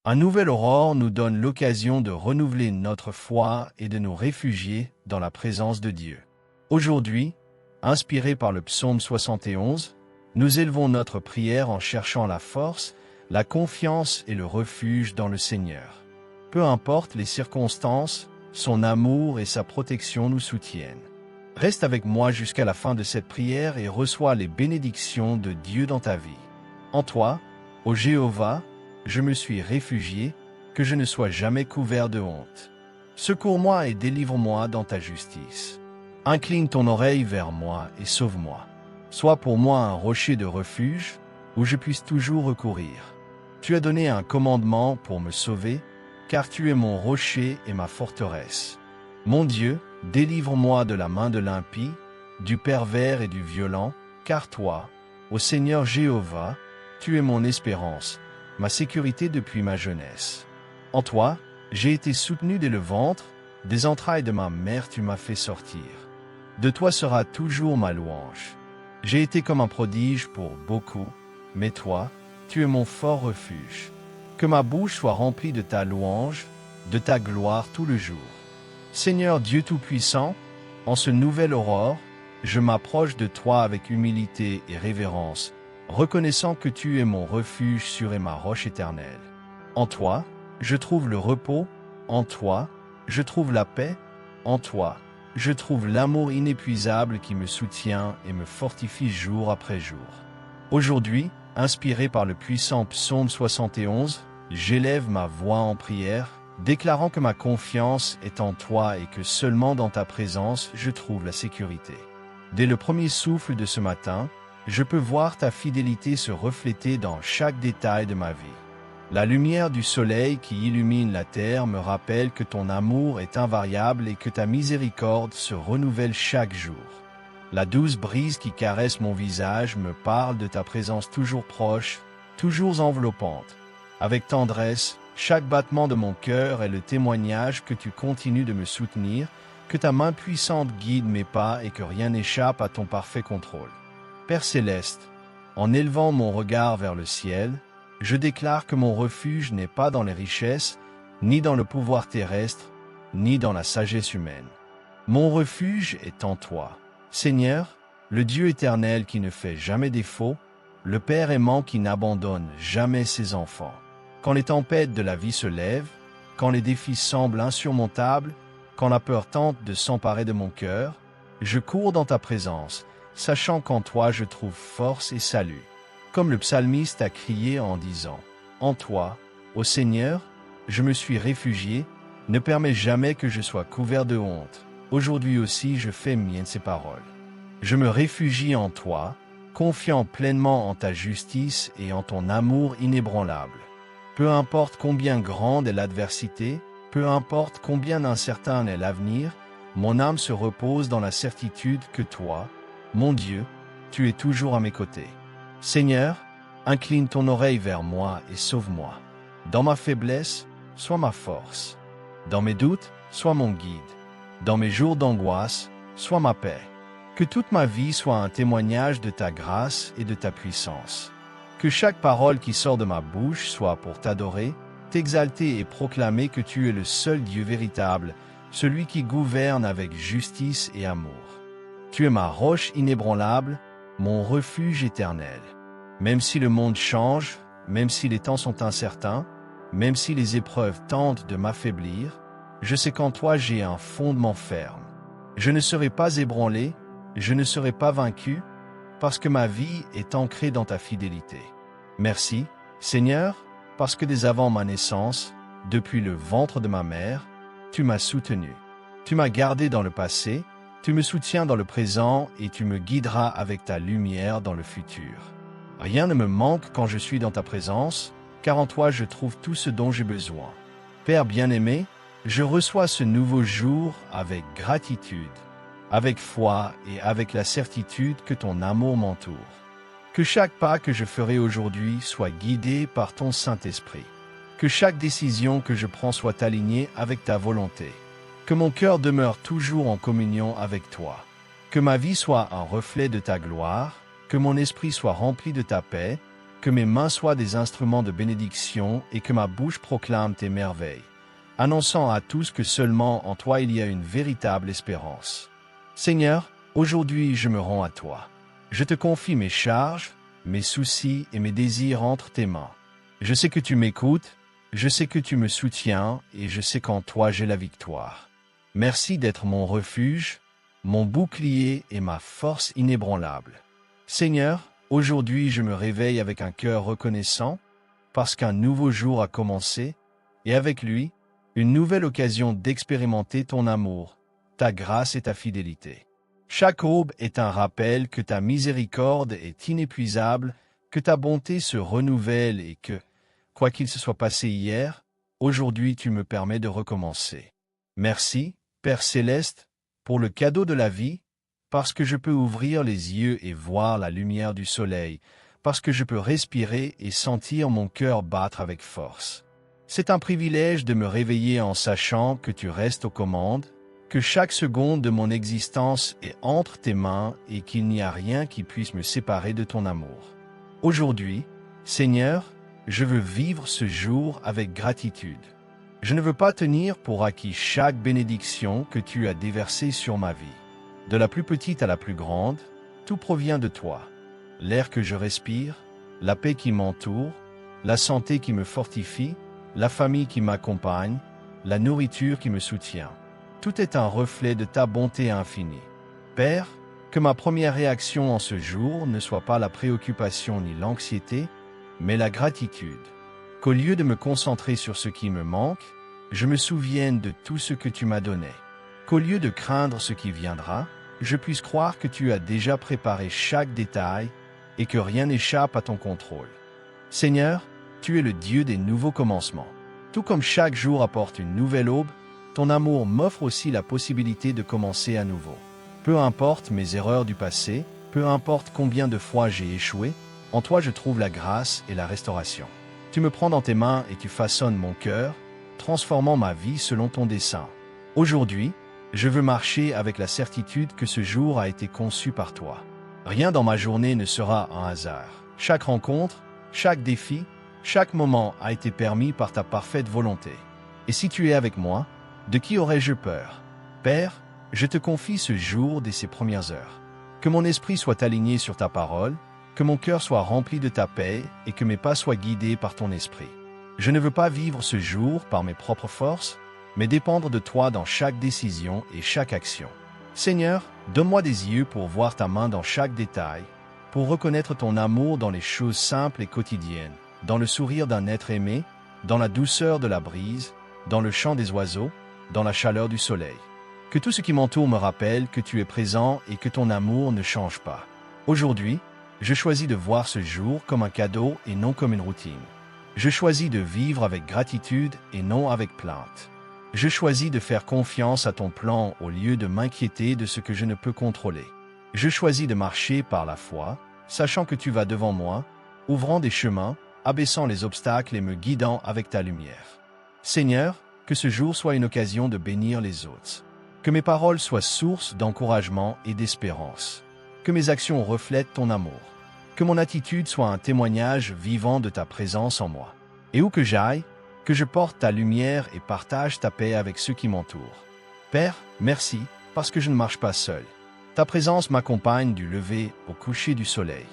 Un nouvel aurore nous donne l'occasion de renouveler notre foi et de nous réfugier dans la présence de Dieu. Aujourd'hui, inspiré par le psaume 71, nous élevons notre prière en cherchant la force, la confiance et le refuge dans le Seigneur. Peu importe les circonstances, son amour et sa protection nous soutiennent. Reste avec moi jusqu'à la fin de cette prière et reçois les bénédictions de Dieu dans ta vie. En toi, ô Jéhovah, je me suis réfugié, que je ne sois jamais couvert de honte. Secours-moi et délivre-moi dans ta justice. Incline ton oreille vers moi et sauve-moi. Sois pour moi un rocher de refuge, où je puisse toujours recourir. Tu as donné un commandement pour me sauver, car tu es mon rocher et ma forteresse. Mon Dieu, délivre-moi de la main de l'impie, du pervers et du violent, car toi, ô Seigneur Jéhovah, tu es mon espérance, ma sécurité depuis ma jeunesse. En toi, j'ai été soutenu dès le ventre, des entrailles de ma mère tu m'as fait sortir. De toi sera toujours ma louange. J'ai été comme un prodige pour beaucoup, mais toi, tu es mon fort refuge. Que ma bouche soit remplie de ta louange, de ta gloire tout le jour. Seigneur Dieu Tout-Puissant, en ce nouvel aurore, je m'approche de toi avec humilité et révérence, reconnaissant que tu es mon refuge sûr et ma roche éternelle. En toi, je trouve le repos, en toi, je trouve la paix, en toi, je trouve l'amour inépuisable qui me soutient et me fortifie jour après jour. Aujourd'hui, inspiré par le puissant psaume 71, j'élève ma voix en prière, déclarant que ma confiance est en toi et que seulement dans ta présence je trouve la sécurité. Dès le premier souffle de ce matin, je peux voir ta fidélité se refléter dans chaque détail de ma vie. La lumière du soleil qui illumine la terre me rappelle que ton amour est invariable et que ta miséricorde se renouvelle chaque jour. La douce brise qui caresse mon visage me parle de ta présence toujours proche, toujours enveloppante. Avec tendresse, chaque battement de mon cœur est le témoignage que tu continues de me soutenir, que ta main puissante guide mes pas et que rien n'échappe à ton parfait contrôle. Père céleste, en élevant mon regard vers le ciel, je déclare que mon refuge n'est pas dans les richesses, ni dans le pouvoir terrestre, ni dans la sagesse humaine. Mon refuge est en toi. Seigneur, le Dieu éternel qui ne fait jamais défaut, le Père aimant qui n'abandonne jamais ses enfants. Quand les tempêtes de la vie se lèvent, quand les défis semblent insurmontables, quand la peur tente de s'emparer de mon cœur, je cours dans ta présence, sachant qu'en toi je trouve force et salut. Comme le psalmiste a crié en disant « En toi, ô Seigneur, je me suis réfugié, ne permets jamais que je sois couvert de honte. Aujourd'hui aussi je fais mienne ces paroles. Je me réfugie en toi, confiant pleinement en ta justice et en ton amour inébranlable. Peu importe combien grande est l'adversité, peu importe combien incertain est l'avenir, mon âme se repose dans la certitude que toi, mon Dieu, tu es toujours à mes côtés. Seigneur, incline ton oreille vers moi et sauve-moi. Dans ma faiblesse, sois ma force. Dans mes doutes, sois mon guide. Dans mes jours d'angoisse, sois ma paix. Que toute ma vie soit un témoignage de ta grâce et de ta puissance. Que chaque parole qui sort de ma bouche soit pour t'adorer, t'exalter et proclamer que tu es le seul Dieu véritable, celui qui gouverne avec justice et amour. Tu es ma roche inébranlable, mon refuge éternel. Même si le monde change, même si les temps sont incertains, même si les épreuves tentent de m'affaiblir, je sais qu'en toi j'ai un fondement ferme. Je ne serai pas ébranlé, je ne serai pas vaincu, parce que ma vie est ancrée dans ta fidélité. Merci, Seigneur, parce que dès avant ma naissance, depuis le ventre de ma mère, tu m'as soutenu. Tu m'as gardé dans le passé, tu me soutiens dans le présent et tu me guideras avec ta lumière dans le futur. Rien ne me manque quand je suis dans ta présence, car en toi je trouve tout ce dont j'ai besoin. Père bien-aimé, je reçois ce nouveau jour avec gratitude, avec foi et avec la certitude que ton amour m'entoure. Que chaque pas que je ferai aujourd'hui soit guidé par ton Saint-Esprit. Que chaque décision que je prends soit alignée avec ta volonté. Que mon cœur demeure toujours en communion avec toi. Que ma vie soit un reflet de ta gloire, que mon esprit soit rempli de ta paix, Que mes mains soient des instruments de bénédiction et que ma bouche proclame tes merveilles, annonçant à tous que seulement en toi il y a une véritable espérance. Seigneur, aujourd'hui je me rends à toi. Je te confie mes charges, mes soucis et mes désirs entre tes mains. Je sais que tu m'écoutes, je sais que tu me soutiens et je sais qu'en toi j'ai la victoire. Merci d'être mon refuge, mon bouclier et ma force inébranlable. Seigneur, aujourd'hui je me réveille avec un cœur reconnaissant, parce qu'un nouveau jour a commencé, et avec lui, une nouvelle occasion d'expérimenter ton amour, ta grâce et ta fidélité. Chaque aube est un rappel que ta miséricorde est inépuisable, que ta bonté se renouvelle et que, quoi qu'il se soit passé hier, aujourd'hui tu me permets de recommencer. Merci, Père céleste, pour le cadeau de la vie, parce que je peux ouvrir les yeux et voir la lumière du soleil, parce que je peux respirer et sentir mon cœur battre avec force. C'est un privilège de me réveiller en sachant que tu restes aux commandes, que chaque seconde de mon existence est entre tes mains et qu'il n'y a rien qui puisse me séparer de ton amour. Aujourd'hui, Seigneur, je veux vivre ce jour avec gratitude. Je ne veux pas tenir pour acquis chaque bénédiction que tu as déversée sur ma vie. De la plus petite à la plus grande, tout provient de toi. L'air que je respire, la paix qui m'entoure, la santé qui me fortifie, la famille qui m'accompagne, la nourriture qui me soutient. Tout est un reflet de ta bonté infinie. Père, que ma première réaction en ce jour ne soit pas la préoccupation ni l'anxiété, mais la gratitude. Qu'au lieu de me concentrer sur ce qui me manque, je me souvienne de tout ce que tu m'as donné. Qu'au lieu de craindre ce qui viendra, je puisse croire que tu as déjà préparé chaque détail et que rien n'échappe à ton contrôle. Seigneur, tu es le Dieu des nouveaux commencements. Tout comme chaque jour apporte une nouvelle aube, ton amour m'offre aussi la possibilité de commencer à nouveau. Peu importe mes erreurs du passé, peu importe combien de fois j'ai échoué, en toi je trouve la grâce et la restauration. Tu me prends dans tes mains et tu façonnes mon cœur, transformant ma vie selon ton dessein. Aujourd'hui, je veux marcher avec la certitude que ce jour a été conçu par toi. Rien dans ma journée ne sera un hasard. Chaque rencontre, chaque défi, chaque moment a été permis par ta parfaite volonté. Et si tu es avec moi, de qui aurais-je peur? Père, je te confie ce jour dès ses premières heures. Que mon esprit soit aligné sur ta parole, que mon cœur soit rempli de ta paix et que mes pas soient guidés par ton esprit. Je ne veux pas vivre ce jour par mes propres forces, mais dépendre de toi dans chaque décision et chaque action. Seigneur, donne-moi des yeux pour voir ta main dans chaque détail, pour reconnaître ton amour dans les choses simples et quotidiennes, dans le sourire d'un être aimé, dans la douceur de la brise, dans le chant des oiseaux, dans la chaleur du soleil. Que tout ce qui m'entoure me rappelle que tu es présent et que ton amour ne change pas. Aujourd'hui, je choisis de voir ce jour comme un cadeau et non comme une routine. Je choisis de vivre avec gratitude et non avec plainte. Je choisis de faire confiance à ton plan au lieu de m'inquiéter de ce que je ne peux contrôler. Je choisis de marcher par la foi, sachant que tu vas devant moi, ouvrant des chemins, abaissant les obstacles et me guidant avec ta lumière. Seigneur, que ce jour soit une occasion de bénir les autres. Que mes paroles soient source d'encouragement et d'espérance. Que mes actions reflètent ton amour. Que mon attitude soit un témoignage vivant de ta présence en moi. Et où que j'aille, que je porte ta lumière et partage ta paix avec ceux qui m'entourent. Père, merci, parce que je ne marche pas seul. Ta présence m'accompagne du lever au coucher du soleil.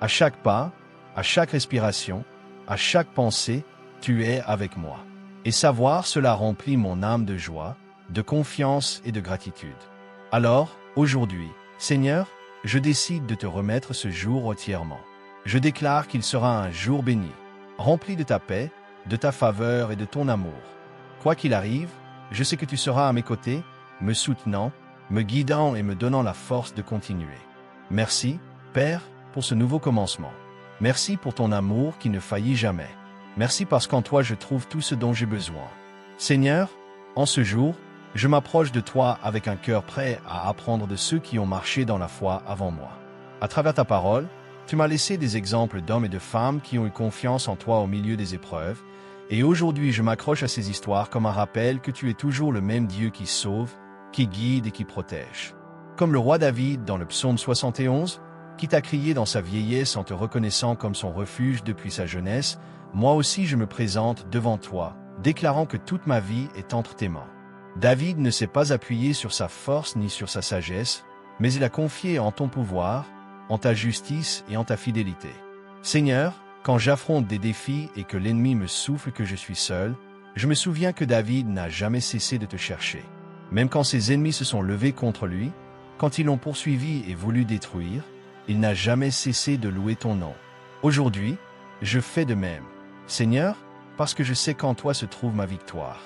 À chaque pas, à chaque respiration, à chaque pensée, tu es avec moi. Et savoir cela remplit mon âme de joie, de confiance et de gratitude. Alors, aujourd'hui, Seigneur, je décide de te remettre ce jour entièrement. Je déclare qu'il sera un jour béni, rempli de ta paix, de ta faveur et de ton amour. Quoi qu'il arrive, je sais que tu seras à mes côtés, me soutenant, me guidant et me donnant la force de continuer. Merci, Père, pour ce nouveau commencement. Merci pour ton amour qui ne faillit jamais. Merci parce qu'en toi je trouve tout ce dont j'ai besoin. Seigneur, en ce jour, je m'approche de toi avec un cœur prêt à apprendre de ceux qui ont marché dans la foi avant moi. À travers ta parole, tu m'as laissé des exemples d'hommes et de femmes qui ont eu confiance en toi au milieu des épreuves, et aujourd'hui je m'accroche à ces histoires comme un rappel que tu es toujours le même Dieu qui sauve, qui guide et qui protège. Comme le roi David dans le psaume 71, quitte à crier dans sa vieillesse en te reconnaissant comme son refuge depuis sa jeunesse, moi aussi je me présente devant toi, déclarant que toute ma vie est entre tes mains. David ne s'est pas appuyé sur sa force ni sur sa sagesse, mais il a confié en ton pouvoir, en ta justice et en ta fidélité. Seigneur, quand j'affronte des défis et que l'ennemi me souffle que je suis seul, je me souviens que David n'a jamais cessé de te chercher. Même quand ses ennemis se sont levés contre lui, quand ils l'ont poursuivi et voulu détruire, il n'a jamais cessé de louer ton nom. Aujourd'hui, je fais de même. Seigneur, parce que je sais qu'en toi se trouve ma victoire.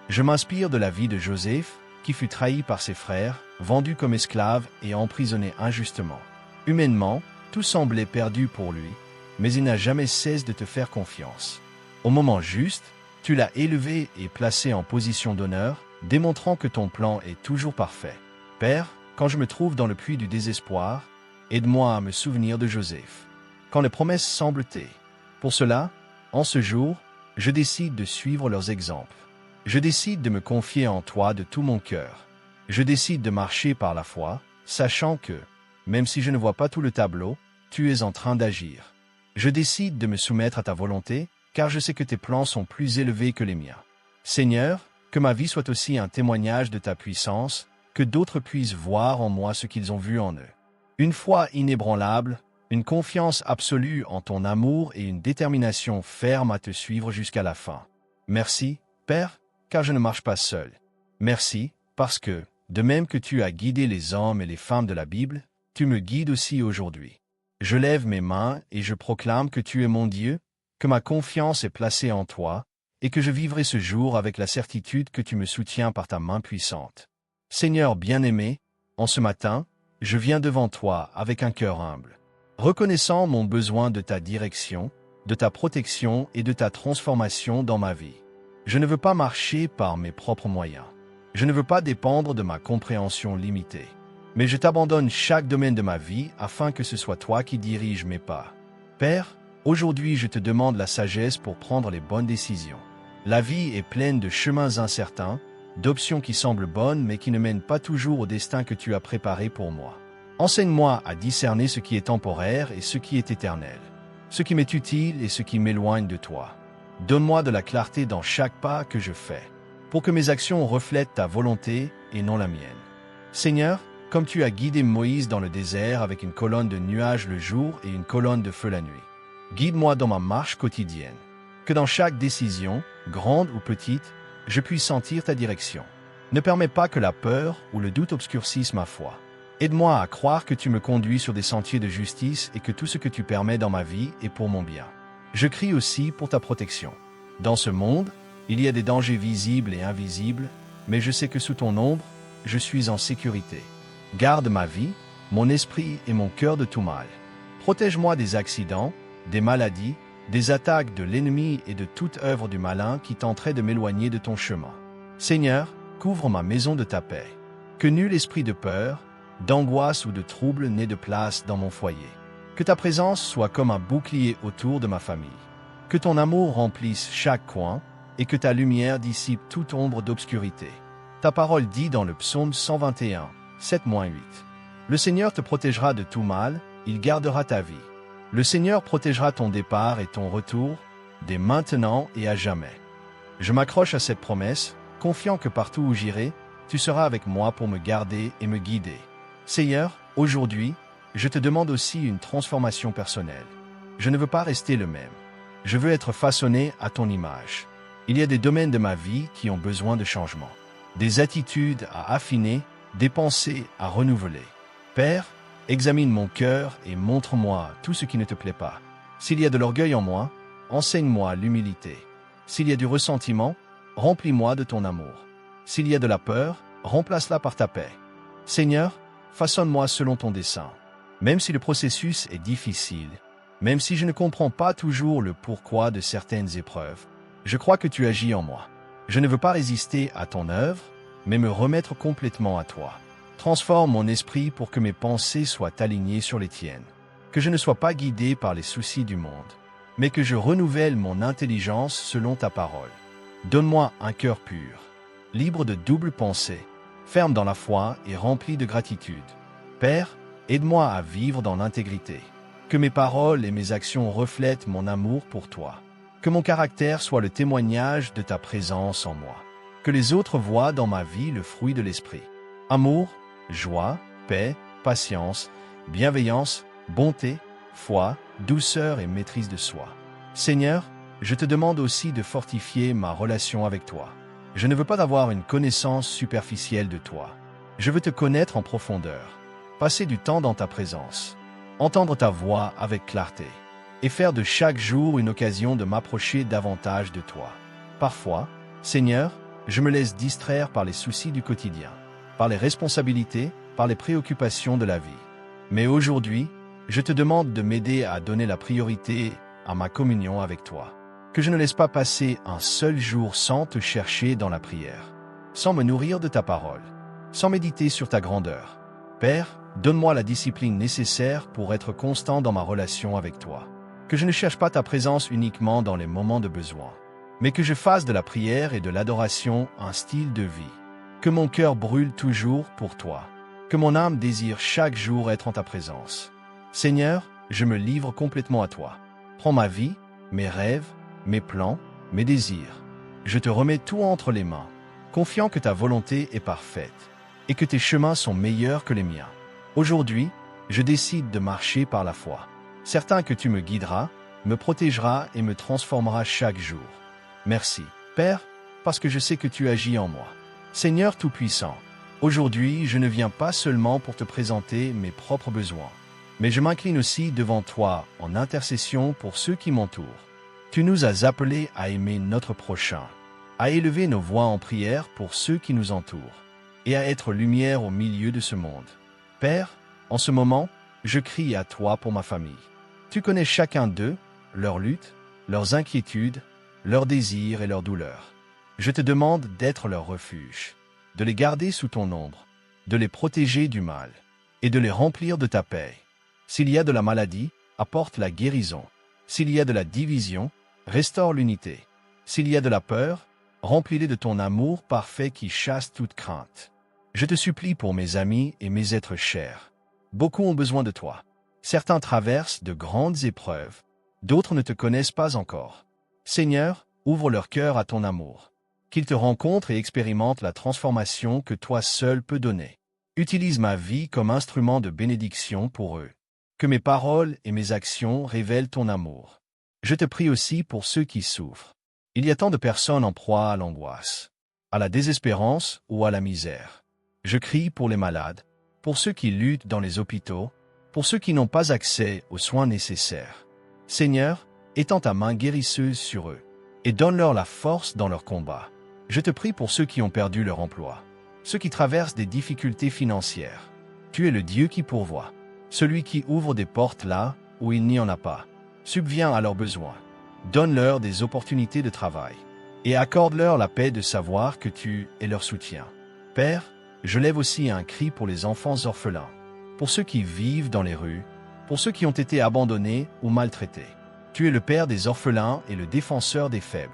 Je m'inspire de la vie de Joseph, qui fut trahi par ses frères, vendu comme esclave et emprisonné injustement. Humainement, tout semblait perdu pour lui, mais il n'a jamais cessé de te faire confiance. Au moment juste, tu l'as élevé et placé en position d'honneur, démontrant que ton plan est toujours parfait. Père, quand je me trouve dans le puits du désespoir, aide-moi à me souvenir de Joseph. Quand les promesses semblent tées. Pour cela, en ce jour, je décide de suivre leurs exemples. Je décide de me confier en toi de tout mon cœur. Je décide de marcher par la foi, sachant que, même si je ne vois pas tout le tableau, tu es en train d'agir. Je décide de me soumettre à ta volonté, car je sais que tes plans sont plus élevés que les miens. Seigneur, que ma vie soit aussi un témoignage de ta puissance, que d'autres puissent voir en moi ce qu'ils ont vu en eux. Une foi inébranlable, une confiance absolue en ton amour et une détermination ferme à te suivre jusqu'à la fin. Merci, Père, car je ne marche pas seul. Merci, parce que, de même que tu as guidé les hommes et les femmes de la Bible, tu me guides aussi aujourd'hui. Je lève mes mains et je proclame que tu es mon Dieu, que ma confiance est placée en toi, et que je vivrai ce jour avec la certitude que tu me soutiens par ta main puissante. Seigneur bien-aimé, en ce matin, je viens devant toi avec un cœur humble, reconnaissant mon besoin de ta direction, de ta protection et de ta transformation dans ma vie. Je ne veux pas marcher par mes propres moyens. Je ne veux pas dépendre de ma compréhension limitée. Mais je t'abandonne chaque domaine de ma vie afin que ce soit toi qui dirige mes pas. Père, aujourd'hui je te demande la sagesse pour prendre les bonnes décisions. La vie est pleine de chemins incertains, d'options qui semblent bonnes mais qui ne mènent pas toujours au destin que tu as préparé pour moi. Enseigne-moi à discerner ce qui est temporaire et ce qui est éternel, ce qui m'est utile et ce qui m'éloigne de toi. Donne-moi de la clarté dans chaque pas que je fais, pour que mes actions reflètent ta volonté et non la mienne. Seigneur, comme tu as guidé Moïse dans le désert avec une colonne de nuages le jour et une colonne de feu la nuit, guide-moi dans ma marche quotidienne, que dans chaque décision, grande ou petite, je puisse sentir ta direction. Ne permets pas que la peur ou le doute obscurcissent ma foi. Aide-moi à croire que tu me conduis sur des sentiers de justice et que tout ce que tu permets dans ma vie est pour mon bien. Je crie aussi pour ta protection. Dans ce monde, il y a des dangers visibles et invisibles, mais je sais que sous ton ombre, je suis en sécurité. Garde ma vie, mon esprit et mon cœur de tout mal. Protège-moi des accidents, des maladies, des attaques de l'ennemi et de toute œuvre du malin qui tenterait de m'éloigner de ton chemin. Seigneur, couvre ma maison de ta paix. Que nul esprit de peur, d'angoisse ou de trouble n'ait de place dans mon foyer. Que ta présence soit comme un bouclier autour de ma famille. Que ton amour remplisse chaque coin et que ta lumière dissipe toute ombre d'obscurité. Ta parole dit dans le psaume 121, 7-8. Le Seigneur te protégera de tout mal, il gardera ta vie. Le Seigneur protégera ton départ et ton retour, dès maintenant et à jamais. Je m'accroche à cette promesse, confiant que partout où j'irai, tu seras avec moi pour me garder et me guider. Seigneur, aujourd'hui, je te demande aussi une transformation personnelle. Je ne veux pas rester le même. Je veux être façonné à ton image. Il y a des domaines de ma vie qui ont besoin de changement. Des attitudes à affiner, des pensées à renouveler. Père, examine mon cœur et montre-moi tout ce qui ne te plaît pas. S'il y a de l'orgueil en moi, enseigne-moi l'humilité. S'il y a du ressentiment, remplis-moi de ton amour. S'il y a de la peur, remplace-la par ta paix. Seigneur, façonne-moi selon ton dessein. Même si le processus est difficile, même si je ne comprends pas toujours le pourquoi de certaines épreuves, je crois que tu agis en moi. Je ne veux pas résister à ton œuvre, mais me remettre complètement à toi. Transforme mon esprit pour que mes pensées soient alignées sur les tiennes. Que je ne sois pas guidé par les soucis du monde, mais que je renouvelle mon intelligence selon ta parole. Donne-moi un cœur pur, libre de double pensée, ferme dans la foi et rempli de gratitude. Père, Aide-moi à vivre dans l'intégrité. Que mes paroles et mes actions reflètent mon amour pour toi. Que mon caractère soit le témoignage de ta présence en moi. Que les autres voient dans ma vie le fruit de l'esprit. Amour, joie, paix, patience, bienveillance, bonté, foi, douceur et maîtrise de soi. Seigneur, je te demande aussi de fortifier ma relation avec toi. Je ne veux pas avoir une connaissance superficielle de toi. Je veux te connaître en profondeur, passer du temps dans ta présence, entendre ta voix avec clarté, et faire de chaque jour une occasion de m'approcher davantage de toi. Parfois, Seigneur, je me laisse distraire par les soucis du quotidien, par les responsabilités, par les préoccupations de la vie. Mais aujourd'hui, je te demande de m'aider à donner la priorité à ma communion avec toi. Que je ne laisse pas passer un seul jour sans te chercher dans la prière, sans me nourrir de ta parole, sans méditer sur ta grandeur. Père, donne-moi la discipline nécessaire pour être constant dans ma relation avec toi. Que je ne cherche pas ta présence uniquement dans les moments de besoin, mais que je fasse de la prière et de l'adoration un style de vie. Que mon cœur brûle toujours pour toi. Que mon âme désire chaque jour être en ta présence. Seigneur, je me livre complètement à toi. Prends ma vie, mes rêves, mes plans, mes désirs. Je te remets tout entre les mains, confiant que ta volonté est parfaite et que tes chemins sont meilleurs que les miens. Aujourd'hui, je décide de marcher par la foi, certain que tu me guideras, me protégeras et me transformeras chaque jour. Merci, Père, parce que je sais que tu agis en moi. Seigneur Tout-Puissant, aujourd'hui, je ne viens pas seulement pour te présenter mes propres besoins, mais je m'incline aussi devant toi en intercession pour ceux qui m'entourent. Tu nous as appelés à aimer notre prochain, à élever nos voix en prière pour ceux qui nous entourent, et à être lumière au milieu de ce monde. Père, en ce moment, je crie à toi pour ma famille. Tu connais chacun d'eux, leurs luttes, leurs inquiétudes, leurs désirs et leurs douleurs. Je te demande d'être leur refuge, de les garder sous ton ombre, de les protéger du mal, et de les remplir de ta paix. S'il y a de la maladie, apporte la guérison. S'il y a de la division, restaure l'unité. S'il y a de la peur, remplis-les de ton amour parfait qui chasse toute crainte. Je te supplie pour mes amis et mes êtres chers. Beaucoup ont besoin de toi. Certains traversent de grandes épreuves, d'autres ne te connaissent pas encore. Seigneur, ouvre leur cœur à ton amour. Qu'ils te rencontrent et expérimentent la transformation que toi seul peux donner. Utilise ma vie comme instrument de bénédiction pour eux. Que mes paroles et mes actions révèlent ton amour. Je te prie aussi pour ceux qui souffrent. Il y a tant de personnes en proie à l'angoisse, à la désespérance ou à la misère. Je crie pour les malades, pour ceux qui luttent dans les hôpitaux, pour ceux qui n'ont pas accès aux soins nécessaires. Seigneur, étends ta main guérisseuse sur eux et donne-leur la force dans leur combat. Je te prie pour ceux qui ont perdu leur emploi, ceux qui traversent des difficultés financières. Tu es le Dieu qui pourvoit, celui qui ouvre des portes là où il n'y en a pas. Subviens à leurs besoins, donne-leur des opportunités de travail et accorde-leur la paix de savoir que tu es leur soutien. Père, je lève aussi un cri pour les enfants orphelins, pour ceux qui vivent dans les rues, pour ceux qui ont été abandonnés ou maltraités. Tu es le Père des orphelins et le défenseur des faibles.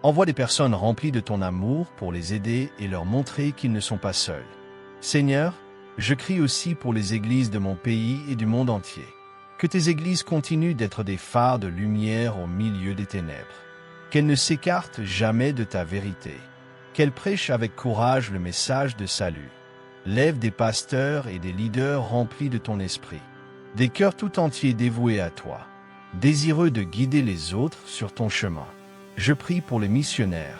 Envoie des personnes remplies de ton amour pour les aider et leur montrer qu'ils ne sont pas seuls. Seigneur, je crie aussi pour les églises de mon pays et du monde entier. Que tes églises continuent d'être des phares de lumière au milieu des ténèbres. Qu'elles ne s'écartent jamais de ta vérité. Qu'elles prêchent avec courage le message de salut. Lève des pasteurs et des leaders remplis de ton esprit. Des cœurs tout entiers dévoués à toi, désireux de guider les autres sur ton chemin. Je prie pour les missionnaires,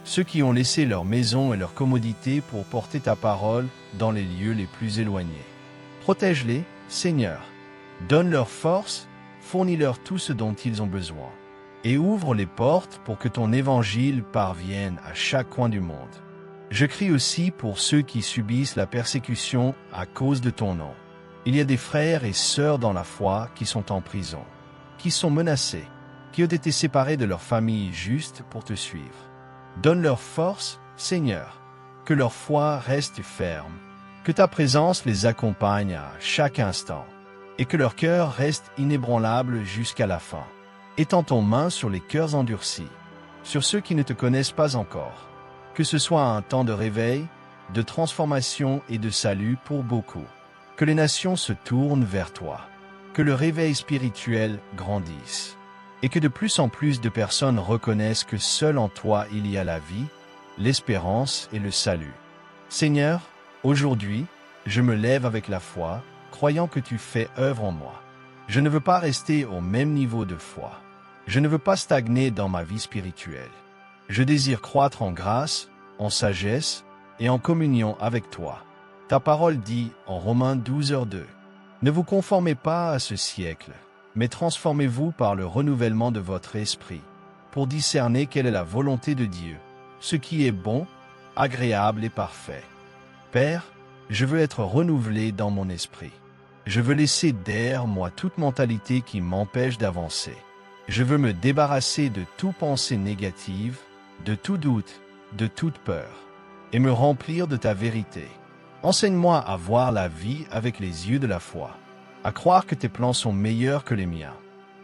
ceux qui ont laissé leur maison et leur commodité pour porter ta parole dans les lieux les plus éloignés. Protège-les, Seigneur. Donne-leur force, fournis-leur tout ce dont ils ont besoin, et ouvre les portes pour que ton évangile parvienne à chaque coin du monde. Je crie aussi pour ceux qui subissent la persécution à cause de ton nom. Il y a des frères et sœurs dans la foi qui sont en prison, qui sont menacés, qui ont été séparés de leur famille juste pour te suivre. Donne-leur force, Seigneur, que leur foi reste ferme, que ta présence les accompagne à chaque instant, et que leur cœur reste inébranlable jusqu'à la fin. Étends ton main sur les cœurs endurcis, sur ceux qui ne te connaissent pas encore. Que ce soit un temps de réveil, de transformation et de salut pour beaucoup. Que les nations se tournent vers toi. Que le réveil spirituel grandisse. Et que de plus en plus de personnes reconnaissent que seul en toi il y a la vie, l'espérance et le salut. Seigneur, aujourd'hui, je me lève avec la foi, croyant que tu fais œuvre en moi. Je ne veux pas rester au même niveau de foi. Je ne veux pas stagner dans ma vie spirituelle. Je désire croître en grâce, en sagesse et en communion avec toi. Ta parole dit en Romains 12:2, « Ne vous conformez pas à ce siècle, mais transformez-vous par le renouvellement de votre esprit, pour discerner quelle est la volonté de Dieu, ce qui est bon, agréable et parfait. » Père, je veux être renouvelé dans mon esprit. Je veux laisser derrière moi toute mentalité qui m'empêche d'avancer. Je veux me débarrasser de toute pensée négative, de tout doute, de toute peur, et me remplir de ta vérité. Enseigne-moi à voir la vie avec les yeux de la foi, à croire que tes plans sont meilleurs que les miens,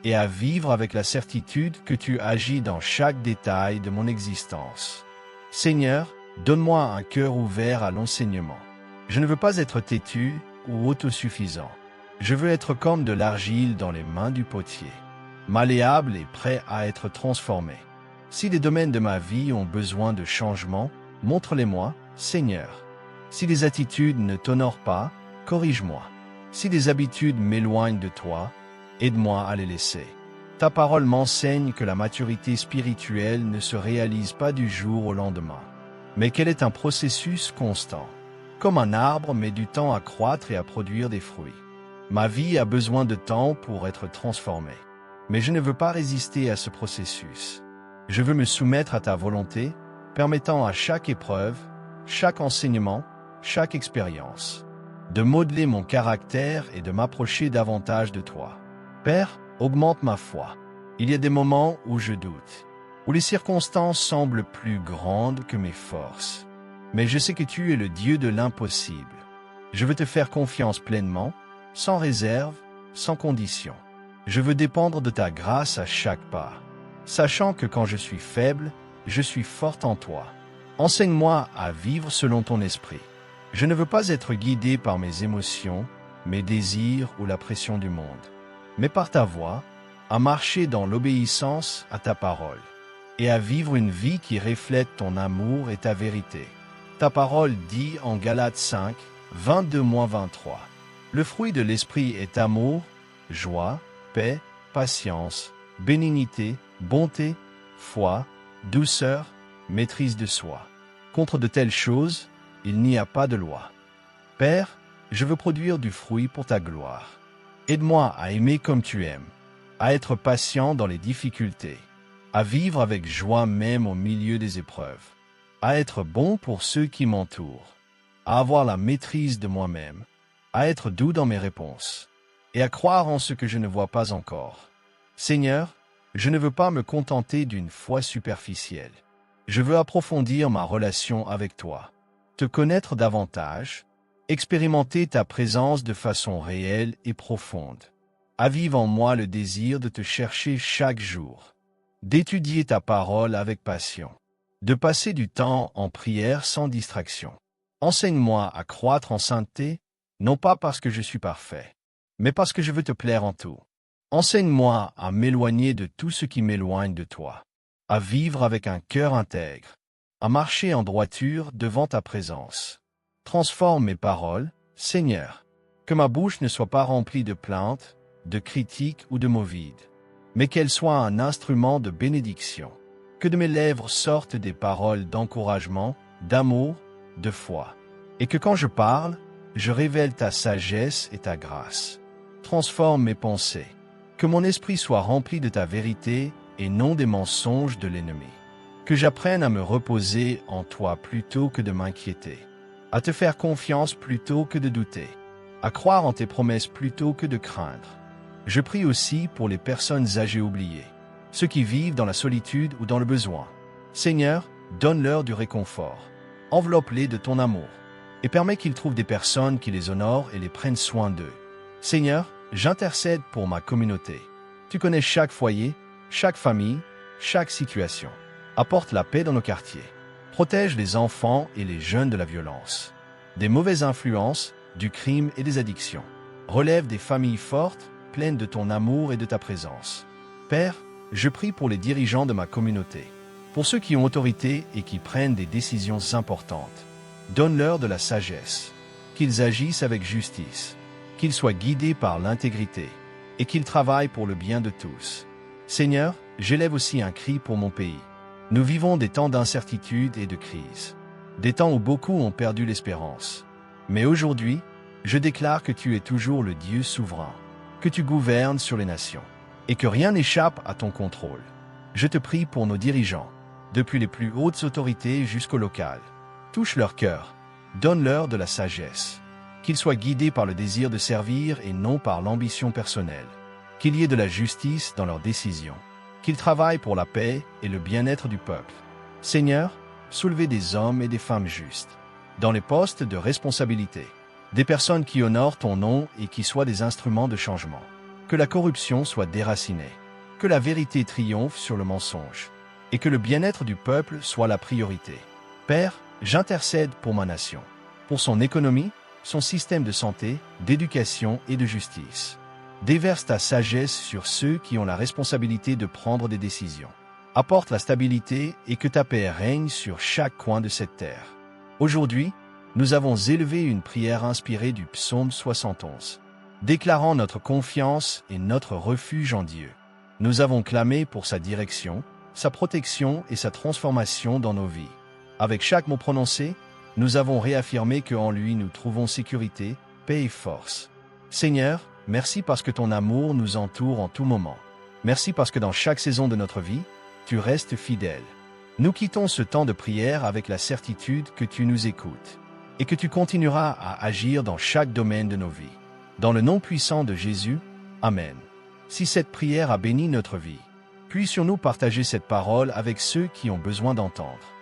et à vivre avec la certitude que tu agis dans chaque détail de mon existence. Seigneur, donne-moi un cœur ouvert à l'enseignement. Je ne veux pas être têtu ou autosuffisant. Je veux être comme de l'argile dans les mains du potier, malléable et prêt à être transformé. Si les domaines de ma vie ont besoin de changement, montre-les-moi, Seigneur. Si les attitudes ne t'honorent pas, corrige-moi. Si les habitudes m'éloignent de toi, aide-moi à les laisser. Ta parole m'enseigne que la maturité spirituelle ne se réalise pas du jour au lendemain, mais qu'elle est un processus constant. Comme un arbre met du temps à croître et à produire des fruits. Ma vie a besoin de temps pour être transformée. Mais je ne veux pas résister à ce processus. Je veux me soumettre à ta volonté, permettant à chaque épreuve, chaque enseignement, chaque expérience, de modeler mon caractère et de m'approcher davantage de toi. Père, augmente ma foi. Il y a des moments où je doute, où les circonstances semblent plus grandes que mes forces. Mais je sais que tu es le Dieu de l'impossible. Je veux te faire confiance pleinement, sans réserve, sans condition. Je veux dépendre de ta grâce à chaque pas, sachant que quand je suis faible, je suis forte en toi. Enseigne-moi à vivre selon ton esprit. Je ne veux pas être guidé par mes émotions, mes désirs ou la pression du monde, mais par ta voix, à marcher dans l'obéissance à ta parole, et à vivre une vie qui reflète ton amour et ta vérité. Ta parole dit en Galates 5, 22-23, « Le fruit de l'esprit est amour, joie, paix, patience, bénignité, bonté, foi, douceur, maîtrise de soi. Contre de telles choses, il n'y a pas de loi. » Père, je veux produire du fruit pour ta gloire. Aide-moi à aimer comme tu aimes, à être patient dans les difficultés, à vivre avec joie même au milieu des épreuves, à être bon pour ceux qui m'entourent, à avoir la maîtrise de moi-même, à être doux dans mes réponses, et à croire en ce que je ne vois pas encore. Seigneur, je ne veux pas me contenter d'une foi superficielle. Je veux approfondir ma relation avec toi, te connaître davantage, expérimenter ta présence de façon réelle et profonde. Avive en moi le désir de te chercher chaque jour, d'étudier ta parole avec passion, de passer du temps en prière sans distraction. Enseigne-moi à croître en sainteté, non pas parce que je suis parfait, mais parce que je veux te plaire en tout. Enseigne-moi à m'éloigner de tout ce qui m'éloigne de toi, à vivre avec un cœur intègre, à marcher en droiture devant ta présence. Transforme mes paroles, Seigneur, que ma bouche ne soit pas remplie de plaintes, de critiques ou de mots vides, mais qu'elle soit un instrument de bénédiction. Que de mes lèvres sortent des paroles d'encouragement, d'amour, de foi, et que quand je parle, je révèle ta sagesse et ta grâce. Transforme mes pensées, que mon esprit soit rempli de ta vérité et non des mensonges de l'ennemi. Que j'apprenne à me reposer en toi plutôt que de m'inquiéter, à te faire confiance plutôt que de douter, à croire en tes promesses plutôt que de craindre. Je prie aussi pour les personnes âgées oubliées, ceux qui vivent dans la solitude ou dans le besoin. Seigneur, donne-leur du réconfort, enveloppe-les de ton amour, et permets qu'ils trouvent des personnes qui les honorent et les prennent soin d'eux. Seigneur, j'intercède pour ma communauté. Tu connais chaque foyer, chaque famille, chaque situation. Apporte la paix dans nos quartiers. Protège les enfants et les jeunes de la violence, des mauvaises influences, du crime et des addictions. Relève des familles fortes, pleines de ton amour et de ta présence. Père, je prie pour les dirigeants de ma communauté, pour ceux qui ont autorité et qui prennent des décisions importantes. Donne-leur de la sagesse, qu'ils agissent avec justice, qu'ils soient guidés par l'intégrité et qu'ils travaillent pour le bien de tous. Seigneur, j'élève aussi un cri pour mon pays. Nous vivons des temps d'incertitude et de crise, des temps où beaucoup ont perdu l'espérance. Mais aujourd'hui, je déclare que tu es toujours le Dieu souverain, que tu gouvernes sur les nations, et que rien n'échappe à ton contrôle. Je te prie pour nos dirigeants, depuis les plus hautes autorités jusqu'au local. Touche leur cœur, donne-leur de la sagesse, qu'ils soient guidés par le désir de servir et non par l'ambition personnelle, qu'il y ait de la justice dans leurs décisions, qu'ils travaillent pour la paix et le bien-être du peuple. Seigneur, soulevez des hommes et des femmes justes, dans les postes de responsabilité, des personnes qui honorent ton nom et qui soient des instruments de changement. Que la corruption soit déracinée, que la vérité triomphe sur le mensonge, et que le bien-être du peuple soit la priorité. Père, j'intercède pour ma nation, pour son économie, son système de santé, d'éducation et de justice. Déverse ta sagesse sur ceux qui ont la responsabilité de prendre des décisions. Apporte la stabilité et que ta paix règne sur chaque coin de cette terre. Aujourd'hui, nous avons élevé une prière inspirée du psaume 71, déclarant notre confiance et notre refuge en Dieu. Nous avons clamé pour sa direction, sa protection et sa transformation dans nos vies. Avec chaque mot prononcé, nous avons réaffirmé qu'en lui nous trouvons sécurité, paix et force. Seigneur, merci parce que ton amour nous entoure en tout moment. Merci parce que dans chaque saison de notre vie, tu restes fidèle. Nous quittons ce temps de prière avec la certitude que tu nous écoutes et que tu continueras à agir dans chaque domaine de nos vies. Dans le nom puissant de Jésus, Amen. Si cette prière a béni notre vie, puissions-nous partager cette parole avec ceux qui ont besoin d'entendre.